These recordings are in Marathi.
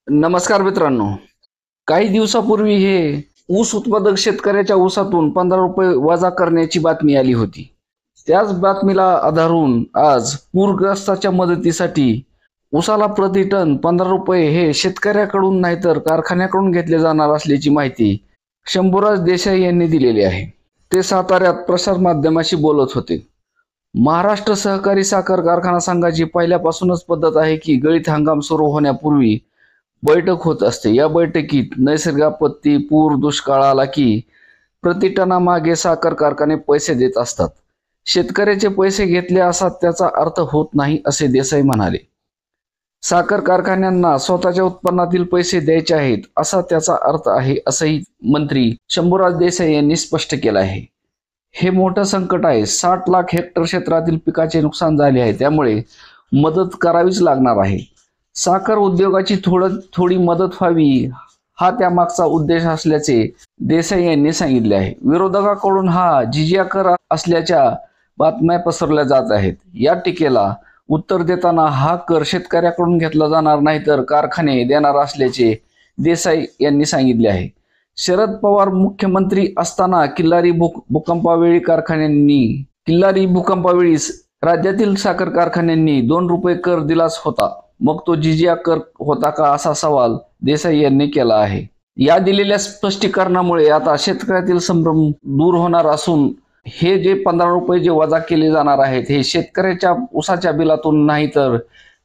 नमस्कार मित्रांनो. काही दिवसापूर्वी हे ऊस उत्पादक शेतकऱ्याच्या ऊसातून 15 रुपये वजा करण्याची बातमी आली होती. त्याच बातमीला आधारून आज पूरग्रस्ताच्या मदतीसाठी ऊसाला प्रति टन 15 रुपये हे शेतकऱ्याकडून नाहीतर कारखान्याकडून घेतले जाणार असल्याची माहिती शंभूराज देसाई यांनी दिलेली आहे. ते साताऱ्यात प्रसार माध्यमाशी बोलत होते. महाराष्ट्र सहकारी साखर कारखाना संघाची पहिल्यापासूनच पद्धत आहे की गळीत हंगाम सुरू होण्यापूर्वी बैठक होत असते. या बैठकीत नैसर्गिक आपत्ती, पूर, दुष्काळ आला की प्रति टनामागे साखर कारखाने पैसे देत असतात. शेतकऱ्याचे पैसे घेतले असा त्याचा अर्थ होत नाही असे देसाई म्हणाले. साखर कारखान्यांना स्वतःच्या उत्पन्नातील पैसे द्यायचे आहेत असा त्याचा अर्थ आहे असंही मंत्री शंभूराज देसाई यांनी स्पष्ट केलं आहे. हे मोठं संकट आहे. 60 लाख हेक्टर क्षेत्रातील पिकाचे नुकसान झाले आहे. त्यामुळे मदत करावीच लागणार आहे. साखर उद्योगाची थोडी मदत व्हावी हा त्यामागचा उद्देश असल्याचे देसाई यांनी सांगितले आहे. विरोधकांकडून हा जिजिया कर असल्याच्या बातम्या पसरल्या जात आहेत. या टीकेला उत्तर देताना हा कर शेतकऱ्याकडून घेतला जाणार नाही तर कारखाने देणार असल्याचे देसाई यांनी सांगितले आहे. शरद पवार मुख्यमंत्री असताना किल्लारी भूकंपावेळी राज्यातील साखर कारखान्यांनी 2 रुपये कर दिलाच होता. मग तो जिजिया कर होता का असा सवाल देसाई यांनी केला आहे. या दिलेल्या स्पष्टीकरणामुळे आता शेतकऱ्यातील संभ्रम दूर होणार असून हे जे 15 रुपये जे वजा केले जाणार आहेत हे शेतकऱ्याच्या ऊसाच्या बिलातून नाही तर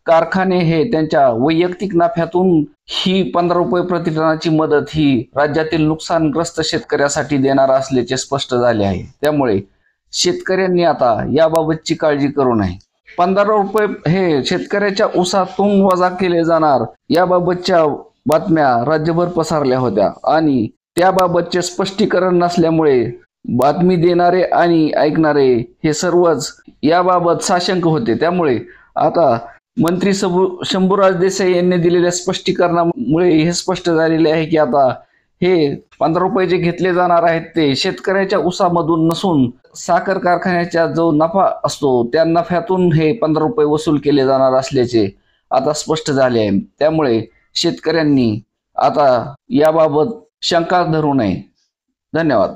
कारखाने हे त्यांच्या वैयक्तिक नफ्यातून ही 15 रुपये प्रति टनाची मदत ही राज्यातील नुकसानग्रस्त शेतकऱ्यासाठी देणार असल्याचे स्पष्ट झाले आहे. त्यामुळे शेतकऱ्यांनी आता याबाबतची काळजी करू नये. 15 रुपये हे शेतकऱ्याच्या ऊसातून वजा केले जाणार याबाबतच्या बातम्या राज्यभर पसरल्या होत्या आणि त्याबाबतचे स्पष्टीकरण नसल्यामुळे बातमी देणारे आणि ऐकणारे हे सर्वच याबाबत साशंक होते. त्यामुळे आता मंत्री शंभूराज देसाई यांनी दिलेल्या स्पष्टीकरणामुळे हे स्पष्ट झालेले आहे की आता हे 15 रुपये जे घेतले जाणार आहेत ते शेतकऱ्याच्या ऊसामधून नसून साखर कारखान्याचा जो नफा असतो त्या नफ्यातून हे 15 रुपये वसूल केले जाणार असल्याचे आता स्पष्ट झाले आहे. त्यामुळे शेतकऱ्यांनी आता याबाबत शंका धरू नये. धन्यवाद.